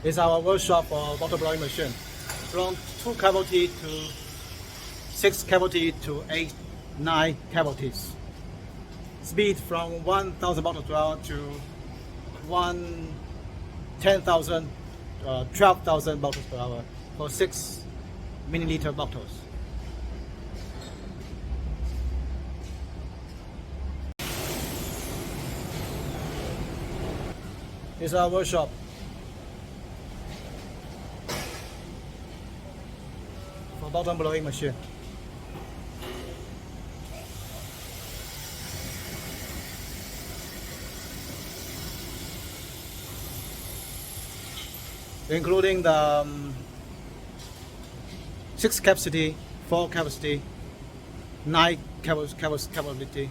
is our workshop for bottle blowing machine. From 2 cavity to 6 cavity to 8, 9 cavities. Speed from 1,000 bottles per hour to 10,000, 12,000 bottles per hour for 6 milliliter bottles. This is our workshop. For bottle blowing machine. Including the 6 capacity, 4 capacity, 9 capacity,